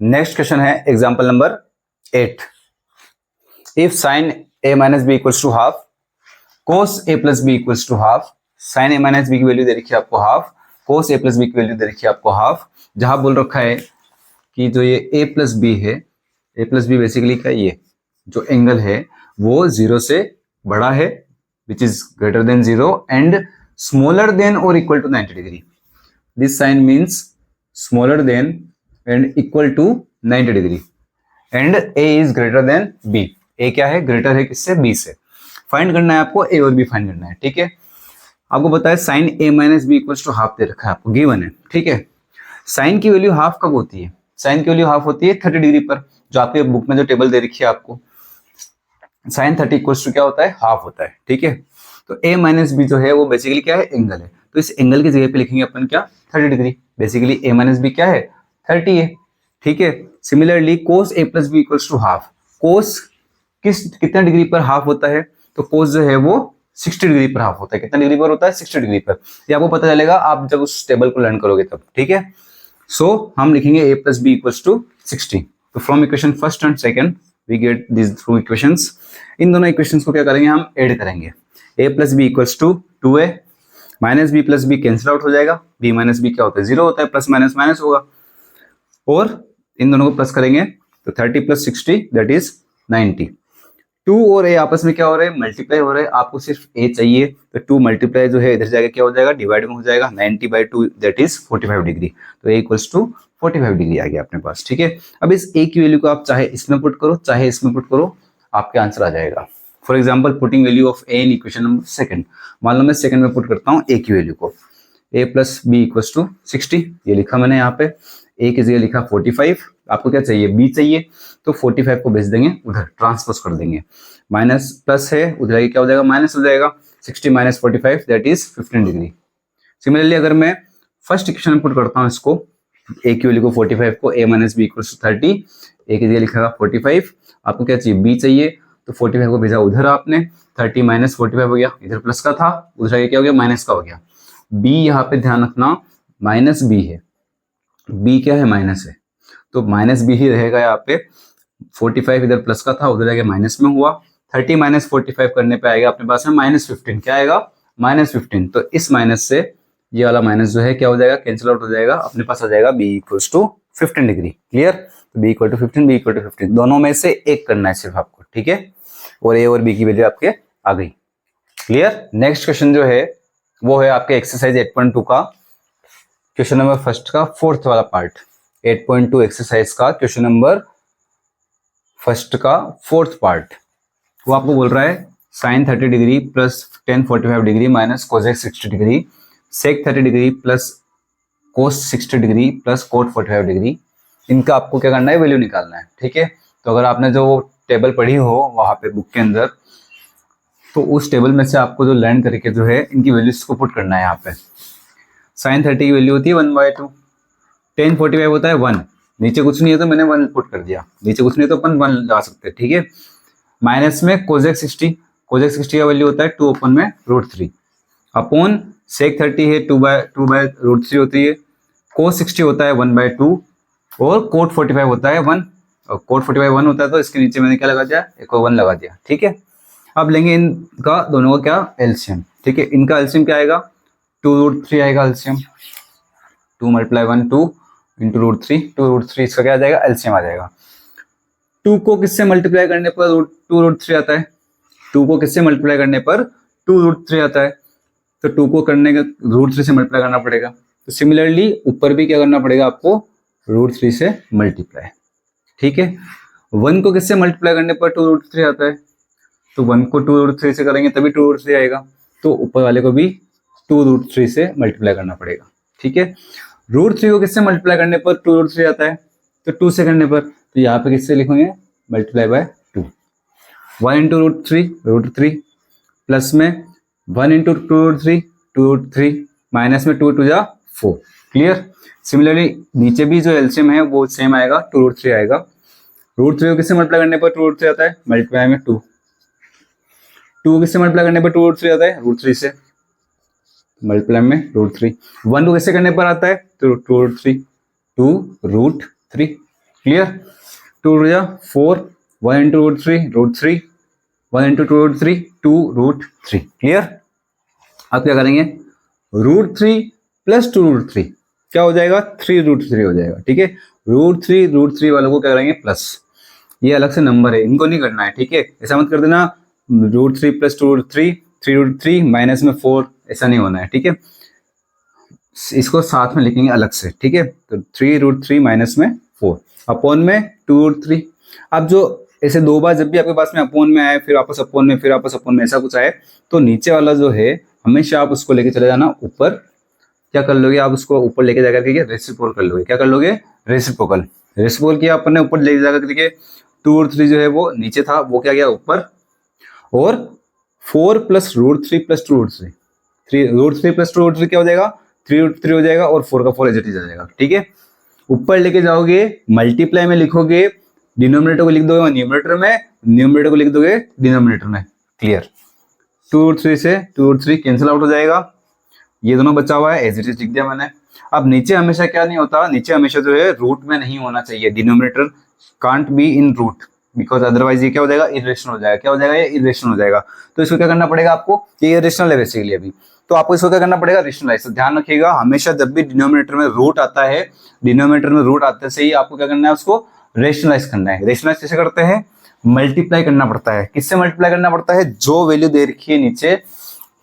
Next question है example number 8। If sine a minus B equals to half, cos a plus B equals to half, sine a minus B की value दे रखी है आपको half, cos a plus B की value दे रखी है आपको हाफ, जहां बोल रखा है कि जो ये a प्लस बी है, a प्लस बी बेसिकली क्या है, ये जो एंगल है वो जीरो से बड़ा है, which is greater than zero and smaller than और equal to 90 degree. This sign means smaller than and equal to 90 degree and a is greater than b। a क्या है, ग्रेटर है किससे, b से। फाइंड करना है आपको a और b फाइंड करना है, ठीक है। आपको पता है sine a minus B equals to half दे रखा है, आपको गिवन है, ठीक है। साइन की वैल्यू हाफ कब होती है, साइन की वैल्यू हाफ होती है 30 डिग्री पर, जो आपके बुक में जो टेबल दे रखी है आपको, साइन 30 इक्वल्स टू क्या होता है, हाफ होता है, ठीक है। तो a माइनस बी जो है वो बेसिकली क्या है, एंगल है, तो इस एंगल की जगह पे लिखेंगे अपन क्या, 30 degree. Basically a minus B क्या है, 30 है, ठीक है। Similarly cos a plus B equals to half, cos कितना डिग्री पर हाफ होता है, तो कोस जो है वो 60 डिग्री पर हाफ होता है। कितना डिग्री पर होता है, 60 डिग्री पर। ये आपको पता चलेगा आप जब उस टेबल को लर्न करोगे तब, ठीक है। सो हम लिखेंगे a plus B equals to 60। तो from equation first and second we get this two equations. इन दोनों इक्वेशंस को क्या करेंगे, हम ऐड करेंगे। a plus B equals to 2a, minus B plus B cancel out हो जाएगा, b माइनस बी क्या होता है, जीरो होता है, प्लस माइनस माइनस होगा, और इन दोनों को प्लस करेंगे तो 30 प्लस 60 दैट इज 90। 2 और a आपस में क्या हो रहा है, मल्टीप्लाई हो रहा है। आपको सिर्फ a चाहिए, तो 2 मल्टीप्लाई जो है इधर जाएगा क्या हो जाएगा, डिवाइड में हो जाएगा, 90/2 दैट इज 45 डिग्री। तो a इक्वल्स टू 45 डिग्री आ गया अपने पास, ठीक है। अब इस a की वैल्यू को आप चाहे इसमें पुट करो चाहे इसमें पुट करो, आपके आंसर आ जाएगा। For example putting value of a in equation number second, मान लो मैं सेकंड में पुट करता हूँ a की वैल्यू को, a plus B equals to 60, ये लिखा मैंने यहाँ पे, a की जगह लिखा 45, आपको क्या चाहिए, b चाहिए, तो 45 को भेज देंगे उधर, ट्रांसपोज कर देंगे, माइनस प्लस है उधर क्या हो जाएगा, माइनस हो जाएगा, 60 minus 45 that is 15 degree. Similarly अगर मैं फर्स्ट इक्वेशन में पुट करता हूँ इसको, a की वैल्यू को 45 को, a minus B equals to 30, a की जगह लिखा 45, आपको क्या चाहिए, b चाहिए, तो 45 को भेजा उधर आपने, 30 माइनस 45 हो गया, इधर प्लस का था उधर ये क्या हो गया, माइनस का हो गया। b यहाँ पे ध्यान रखना माइनस b है, b क्या है, माइनस है, तो माइनस b ही रहेगा यहाँ पे। 45 इधर प्लस का था उधर जाके माइनस में हुआ, 30 माइनस 45 करने पे आएगा अपने पास में -15, क्या आएगा, -15। तो इस माइनस से ये वाला माइनस जो है क्या हो जाएगा, कैंसिल आउट हो जाएगा, अपने पास आ जाएगा b equals to 15 degree. Clear, तो b equal to 15, b equal to 15, दोनों में से एक करना है सिर्फ आपको, ठीक है। और a और b की वैल्यू आपके आ गई। क्लियर। नेक्स्ट क्वेश्चन जो है वो है आपके एक्सरसाइज 8.2 का क्वेश्चन नंबर फर्स्ट का फोर्थ वाला पार्ट। 8.2 एक्सरसाइज का क्वेश्चन नंबर फर्स्ट का फोर्थ पार्ट। वो आपको बोल रहा है sin 30 degree plus tan 45 degree minus cosec 60 degree, sec 30 degree plus cos 60 degree plus cot 45 degree. इनका आपको क्या करना है, वैल्यू निकालना है, ठीक है। तो अगर आपने जो टेबल पढ़ी हो वहां पे बुक के अंदर, तो उस टेबल में से आपको जो लर्न करके जो है इनकी वैल्यूज को पुट करना है। यहाँ पे साइन 30 की वैल्यू होती है 1/2, टेन 45 होता है 1, नीचे कुछ नहीं है तो मैंने 1 पुट कर दिया, नीचे कुछ नहीं है तो अपन 1 लगा सकते हैं, ठीक है। माइनस में कोजेक 60, कोजेक 60 का वैल्यू होता है 2 अपन में √3 अपॉन सेक 30 है 2/√3 होती है, कोस 60 होता है 1/2 और कोट 45 होता है 1, और कोट 45 1 होता है तो इसके नीचे मैंने क्या लगा दिया, एक और 1 लगा दिया, ठीक है। अब लेंगे इनका दोनों का क्या, एलसीएम, ठीक है। इनका एलसीएम क्या आएगा, 2√3 आएगा एलसीएम, 2 × 1 2 इंटू √3, 2√3 इसका क्या आ जाएगा, एलसीएम आ जाएगा। 2 को किससे मल्टीप्लाई करने पर 2√3 आता है, 2 को किससे मल्टीप्लाई करने पर 2√3 आता है, तो 2 को करने का √3 से मल्टीप्लाई करना पड़ेगा। तो सिमिलरली ऊपर भी क्या करना पड़ेगा आपको, √3 से मल्टीप्लाई, ठीक है। 1 को किससे मल्टीप्लाई करने पर 2√3 आता है, तो 1 को 2√3 से करेंगे तभी 2√3 आएगा, तो ऊपर वाले को भी 2√3 से मल्टीप्लाई करना पड़ेगा, ठीक है। √3 को किससे मल्टीप्लाई करने पर 2√3 आता है, तो 2 से करने पर, तो यहाँ पे किससे लिखेंगे, मल्टीप्लाई बाय 2, 1 इंटू √3 प्लस में 1 इंटू 2√3 2√3 माइनस में 2 2 जा 4। क्लियर। सिमिलरली नीचे भी जो एलसीएम है वो सेम आएगा, 2√3 आएगा। √3 को किससे मल्टीप्लाई करने पर 2√3 आता है, मल्टीप्लाई में 2, 2 को किससे मल्टीप्लाई करने पर 2√3 आता है, √3 से, मल्टीप्लाई में √3। 1 को किससे करने पर आता है, तो 2√3 2√3, क्लियर, 2 टू जा 4, 1 into root three, 1 into root three 2√3। Clear, अब क्या करेंगे, √3 प्लस 2√3 क्या हो जाएगा, 3√3 हो जाएगा। ठीक है, √3 वालों को क्या करेंगे प्लस, ये अलग से नंबर है, इनको नहीं करना है। ठीक है, ऐसा मत कर देना √3 प्लस 2√3 3√3 माइनस में 4, ऐसा नहीं होना है। ठीक है, इसको साथ में लिखेंगे अलग से। ठीक है, तो 3√3 माइनस में 4 अपॉन में 2√3। अब जो ऐसे दो बार जब भी आपके पास में अपॉन में आए, फिर वापस अपॉन में, फिर वापस अपॉन में, ऐसा कुछ आए, तो नीचे वाला जो है हमेशा आप उसको लेके चले जाना ऊपर। क्या कर लोगे आप, उसको ऊपर लेके जाकर के रेसिप्रोकल कर लोगे। क्या कर लोगे, रेसिप्रोकल। रेसिप्रोकल किया अपन ने, ऊपर लेके जाकर के 2 और 3 जो है वो नीचे था, वो क्या गया ऊपर, और 4 प्लस √3 प्लस 2√3, 3√3 प्लस 2√3 क्या हो जाएगा, 3√3 हो जाएगा, और 4 का 4 एज इट इज आ जाएगा। ठीक है, ऊपर लेके जाओगे, मल्टीप्लाई में लिखोगे, डिनोमिनेटर को लिख दोगे न्यूमरेटर में, न्यूमरेटर को लिख दोगे डिनोमिनेटर में। क्लियर, 2√3 से 2√3 कैंसिल आउट हो जाएगा, ये दोनों बचा हुआ है, एज इट इज लिख दिया मैंने। अब नीचे हमेशा क्या नहीं होता, नीचे हमेशा जो है रूट में नहीं होना चाहिए, denominator can't be in root, because otherwise ये क्या हो जाएगा, इरेशनल हो जाएगा। क्या हो जाएगा, ये इरेशनल हो जाएगा। तो इसको क्या करना पड़ेगा आपको, ये इरेशनल है बेसिकली अभी, तो आपको इसको क्या करना पड़ेगा, रेशनलाइज। ध्यान रखिएगा, हमेशा जब भी डिनोमिनेटर में रूट आता है, डिनोमिनेटर में रूट आते से ही आपको क्या करना है, उसको रेशनलाइज करना है। रेशनलाइज कैसे करते हैं, मल्टीप्लाई करना पड़ता है। किससे मल्टीप्लाई करना पड़ता है, जो वैल्यू दे रखी है नीचे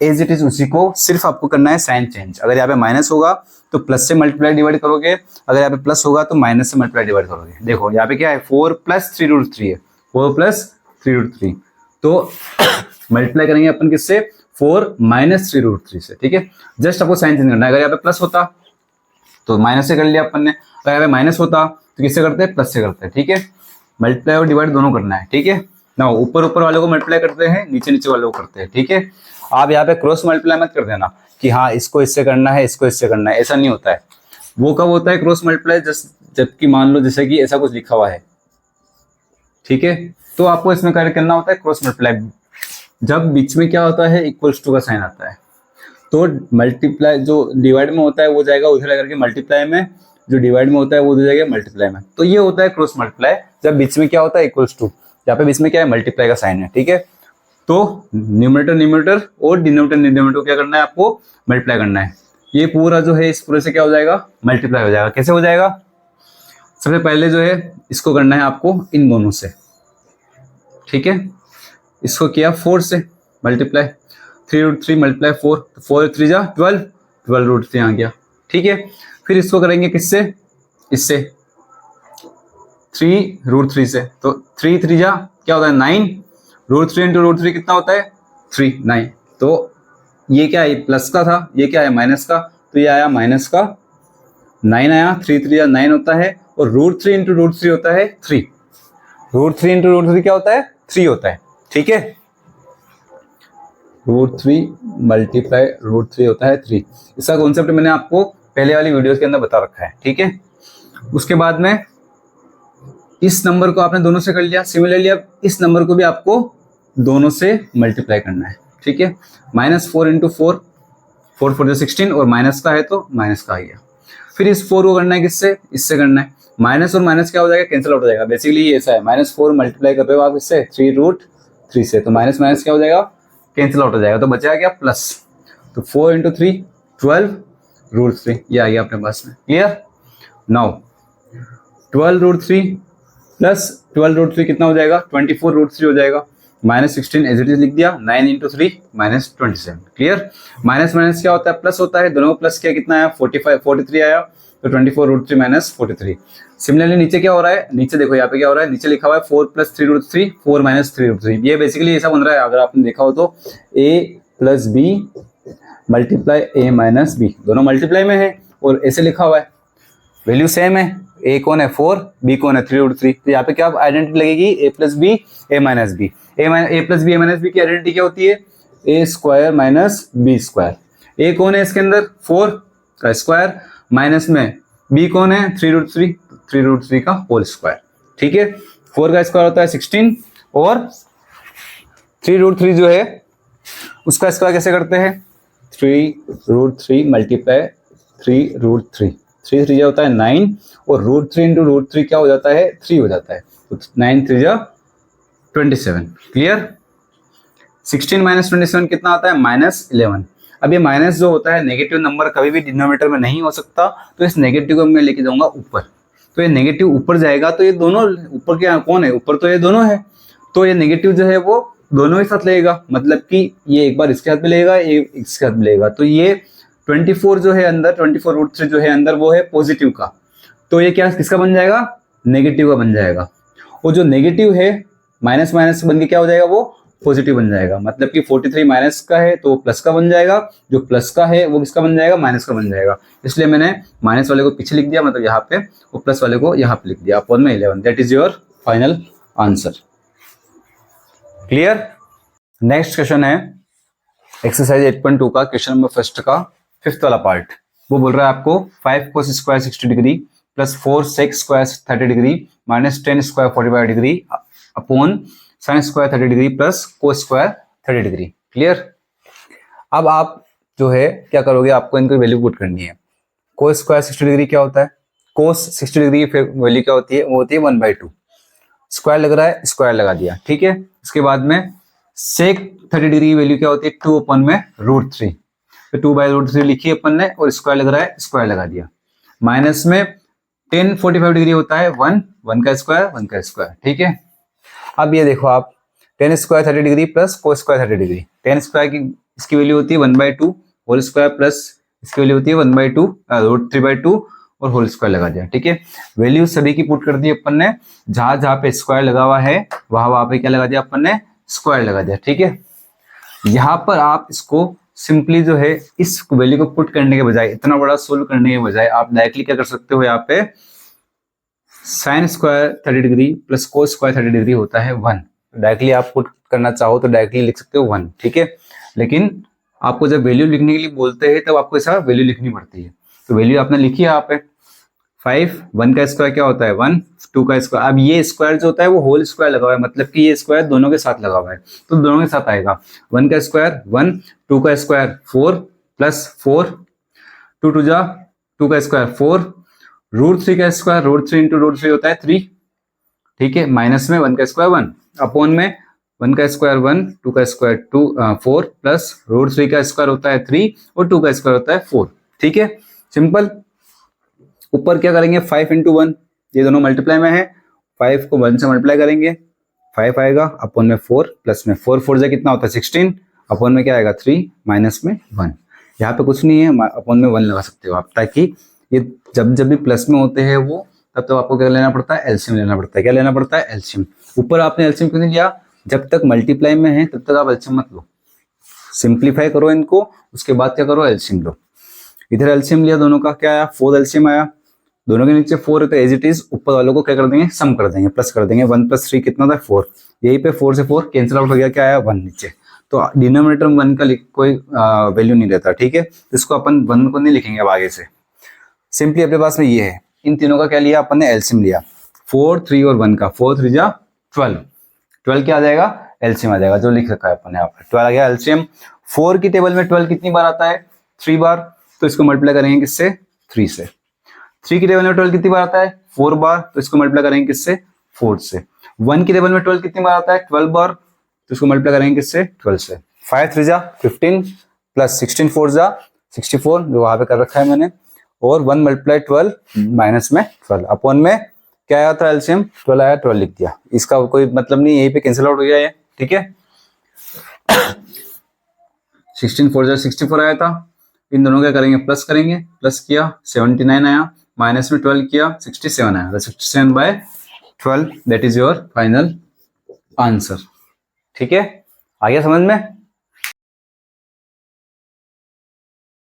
एज इट इज उसी को सिर्फ आपको करना है साइन चेंज। अगर यहाँ पे माइनस होगा तो प्लस से मल्टीप्लाई डिवाइड करोगे, अगर यहाँ पे प्लस होगा तो माइनस से मल्टीप्लाई डिवाइड करोगे। देखो यहाँ पे क्या है, 4 प्लस 3√3 है, 4 प्लस 3√3, तो मल्टीप्लाई करेंगे अपन किससे, 4 माइनस 3√3 से। ठीक है, जस्ट आपको साइन चेंज करना है। अगर यहाँ पे प्लस होता तो माइनस से कर लिया अपन ने, अगर यहाँ पे माइनस होता तो किससे करते हैं, प्लस से करते हैं। ठीक है, मल्टीप्लाई और डिवाइड दोनों करना है। ठीक है ना, ऊपर ऊपर वालों को मल्टीप्लाई करते हैं, नीचे नीचे वालों को करते हैं। ठीक है, आप यहाँ पे क्रॉस मल्टीप्लाई मत कर देना कि हाँ इसको इससे करना है, इसको इससे करना है, ऐसा नहीं होता है। वो कब होता है क्रॉस मल्टीप्लाई, जबकि मान लो जैसे कि ऐसा कुछ लिखा हुआ है, ठीक है, तो आपको इसमें करना होता है क्रॉस मल्टीप्लाई, जब बीच में क्या होता है, इक्वल्स टू का साइन आता है। तो मल्टीप्लाई जो डिवाइड में होता है वो जाएगा उधर आकर के मल्टीप्लाई में, जो डिवाइड में होता है वो उधर जाएगा मल्टीप्लाई में। तो ये होता है क्रॉस मल्टीप्लाई, जब बीच में क्या होता है, इक्वल्स टू, यहाँ पे बीच में क्या है, मल्टीप्लाई का साइन है। ठीक है, तो न्यूमरेटर न्यूमरेटर और डिनोमिनेटर डिनोमिनेटर को क्या करना है, आपको मल्टीप्लाई करना है। ये पूरा जो है इस पूरे से क्या हो जाएगा, मल्टीप्लाई हो जाएगा। कैसे हो जाएगा, सबसे पहले जो है इसको करना है आपको इन दोनों से। ठीक है, इसको किया 4 से मल्टीप्लाई, 3√3 मल्टीप्लाई 4, 4 3 जा 12, 12√3 आ गया। ठीक है, फिर इसको करेंगे किससे, इससे 3√3 से, तो 3 3 जा क्या होता है 9, √3 इंटू √3 कितना होता है 3 9। तो ये क्या है, प्लस का था, ये क्या है माइनस का, तो ये आया माइनस का 9 आया, 3 3 जा 9 होता है, और √3 इंटू √3 होता है 3, √3 इंटू √3 क्या होता है 3 होता है। ठीक है, √3 मल्टीप्लाई √3 होता है 3। इसका कॉन्सेप्ट मैंने आपको पहले वाली वीडियोस के अंदर बता रखा है। ठीक है, उसके बाद में इस नंबर को आपने दोनों से कर लिया, सिमिलरली अब इस नंबर को भी आपको दोनों से मल्टीप्लाई करना है। ठीक है, -4 इंटू 4, 4 4 16, और माइनस का है तो माइनस का आ गया। फिर इस 4 को करना है किससे, इससे करना है। माइनस और माइनस क्या हो जाएगा, कैंसिल आउट हो जाएगा। बेसिकली ये ऐसा है, -4 मल्टीप्लाई कर रहे हो आप इससे 3√3 से, तो माइनस माइनस क्या हो जाएगा, कैंसिल आउट हो जाएगा, तो बचा क्या प्लस। तो 4 इंटू 3 12√3, ये आ गया अपने पास में। क्लियर, नाउ 12√3 प्लस 12√3 कितना हो जाएगा, 24√3 हो जाएगा, -16 एज इट इज लिख दिया, 9 इंटू 3 -27। क्लियर, माइनस माइनस क्या होता है, प्लस होता है, दोनों प्लस किया कितना आया 43 आया, तो 24√3 -43। सिमिलरली नीचे क्या हो रहा है, नीचे देखो यहाँ पे क्या हो रहा है, नीचे लिखा हुआ है 4 + 3√3, 4 - 3√3। ये बेसिकली ऐसा बन रहा है, अगर आपने देखा हो तो a + b multiply a - b, दोनों मल्टीप्लाई में है और ऐसे लिखा हुआ है, वैल्यू सेम है, a कौन है 4, b कौन है 3√3। तो यहाँ पे क्या आइडेंटिटी लगेगी, a + b a - b, a + b a - b की आइडेंटिटी क्या होती है, a² - b²। a कौन है इसके अंदर 4 का स्क्वायर, माइनस में b कौन है 3√3, 3√3 का होल स्क्वायर। ठीक है, 4 का स्क्वायर होता है 16, और 3√3 जो है उसका स्क्वायर कैसे करते हैं, 3√3 मल्टीप्लाई 3√3, 3 3 होता है 9 और √3 इंटू √3 क्या हो जाता है 3 हो जाता है, तो 9 3 27। क्लियर। 16 माइनस 27 कितना आता है -11। अब ये माइनस जो होता है नेगेटिव नंबर कभी भी डिनोमिनेटर में नहीं हो सकता, तो इस नेगेटिव को मैं लेके जाऊंगा ऊपर, तो ये नेगेटिव ऊपर जाएगा तो ये दोनों ऊपर क्या कौन है, ऊपर तो ये दोनों है, तो ये नेगेटिव जो है वो दोनों ही साथ लगेगा, मतलब कि ये एक बार इसके हाथ में लगेगा, ये इसके हाथ में लगेगा, तो ये 24 जो है अंदर 24√3 जो है अंदर वो है पॉजिटिव का, तो ये क्या किसका बन जाएगा नेगेटिव का बन जाएगा, और जो नेगेटिव है माइनस माइनस बन के क्या हो जाएगा वो पॉजिटिव बन जाएगा, मतलब कि 43 माइनस का है तो प्लस का बन जाएगा, जो प्लस का है वो किसका बन जाएगा माइनस का बन जाएगा, इसलिए मैंने माइनस वाले को पीछे लिख दिया, मतलब यहाँ पे, और प्लस वाले को यहाँ पे लिख दिया, अपॉन में 11। That is your final answer. Clear. Next question है एक्सरसाइज 8.2 का क्वेश्चन नंबर फर्स्ट का 5th वाला पार्ट। वो बोल रहा है आपको 5 cos square 60 degree plus 4 sec square 30 degree minus 10 square 45 degree upon sin square 30 degree plus cos square 30 degree. Clear. अब आप जो है क्या करोगे, आपको इनको वैल्यू पुट करनी है। cos स्क्वायर 60 डिग्री क्या होता है, cos 60 डिग्री की वैल्यू क्या होती है, वो होती है 1/2। स्क्वायर लग रहा है, स्क्वायर लगा दिया, ठीक है। इसके बाद में sec 30 डिग्री की वैल्यू क्या होती है 2 अपॉन में √3, तो 2/√3 लिखी अपन ने, और स्क्वायर लग रहा है, स्क्वायर लगा दिया। माइनस में 10 45 डिग्री होता है 1 का स्क्वायर 1 का स्क्वायर, ठीक है। अब ये देखो आप 10 square 30 degree plus cos square 30 degree, 10 square की इसकी वैल्यू होती है 1/2 होल स्क्वायर प्लस इसकी वैल्यू होती है 1/2 √3/2 और होल स्क्वायर लगा दिया, ठीक है। वैल्यू सभी की पुट कर दी अपन ने, जहां जहां पे स्क्वायर लगा हुआ है वहां पे क्या लगा दिया अपन ने स्क्वायर लगा दिया, ठीक है। यहाँ पर आप इसको सिंपली जो है इस वैल्यू को पुट करने के बजाय, इतना बड़ा सोल्व करने के बजाय आप डायरेक्टली क्या कर सकते हो, यहाँ पे sin square 30 degree plus cos square 30 degree होता है 1, डायरेक्टली आप पुट करना चाहो तो डायरेक्टली लिख सकते हो 1, ठीक है। लेकिन आपको जब वैल्यू लिखने के लिए बोलते हैं तब आपको ऐसा वैल्यू लिखनी पड़ती है, तो वैल्यू आपने लिखी है यहाँ पे 5, 1 का स्क्वायर क्या होता है 1, 2 का स्क्वायर, अब ये स्क्वायर जो होता है वो होल स्क्वायर लगा हुआ है, मतलब कि ये स्क्वायर दोनों के साथ लगा हुआ है, तो दोनों के साथ आएगा। 1 का स्क्वायर 1, 2 का स्क्वायर 4 प्लस 4, 2 2 जा 2 का स्क्वायर 4, √3 का स्क्वायर √3 इंटू √3 होता है 3, ठीक है। माइनस में 1 का स्क्वायर 1 अपॉन में 1 का स्क्वायर 1, 2 का स्क्वायर 2 4 प्लस √3 का स्क्वायर होता है 3 और 2 का स्क्वायर होता है 4, ठीक है। सिंपल। ऊपर क्या करेंगे 5 इंटू 1, ये दोनों मल्टीप्लाई में है, 5 को 1 से मल्टीप्लाई करेंगे 5 आएगा, अपॉन में 4 प्लस में 4 4 से कितना होता है 16, अपॉन में क्या आएगा 3 माइनस में 1। यहाँ पे कुछ नहीं है, अपॉन में 1 लगा सकते हो आप, ताकि ये जब जब भी प्लस में होते हैं वो तब तो आपको क्या लेना पड़ता है एलसीएम लेना पड़ता है। क्या लेना पड़ता है एलसीएम। ऊपर आपने एलसीएम क्यों नहीं लिया, जब तक मल्टीप्लाई में है तब तक आप एलसीएम मत लो, सिंप्लीफाई करो इनको, उसके बाद क्या करो एलसीएम लो। इधर एलसीएम लिया दोनों का, क्या आया 4 एलसीएम आया, दोनों के नीचे 4 है तो एज इट इज ऊपर वालों को क्या कर देंगे सम कर देंगे, प्लस कर देंगे। 1 + 3 कितना था 4, यही पे 4 से 4 कैंसिल आउट हो गया, क्या आया 1 नीचे, तो डिनोमिनेटर में 1 का कोई वैल्यू नहीं रहता, ठीक है। इसको अपन 1 को नहीं लिखेंगे अब आगे से, सिंपली अपने पास में ये है। इन तीनों का क्या लिया अपन ने एलसीएम लिया, 4 3 और 1 का, 4 3 जा 12, 12 क्या आ जाएगा एलसीएम आ जाएगा, जो लिख रखा है अपन ने यहाँ पर 12 आ गया एलसीएम। 4 की टेबल में 12 कितनी बार आता है 3 बार, तो इसको मल्टीप्लाई करेंगे किससे 3 से। 3 की टेबल में 12 कितनी बार आता है 4 बार, तो इसको मल्टीप्लाई करेंगे किससे 4 से। 1 की टेबल में 12 कितनी बार आता है 12 बार, तो इसको मल्टीप्लाई करेंगे किससे 12 से। 5 3 जा 15 प्लस 16 4 जा 64, जो वहां पे कर रखा है मैंने, और 1 × 12 माइनस में 12 अपॉन में क्या आया था एलसीएम 12 आया, 12 लिख दिया, इसका कोई मतलब नहीं, यहीं पे कैंसिल आउट हो गया है, ठीक है। 16 4 जा 64 आया था, इन दोनों क्या करेंगे प्लस करेंगे, प्लस किया 79 आया, माइनस में 12 किया 67 आया, 67/12 that is your final answer, ठीक है। आ गया समझ में।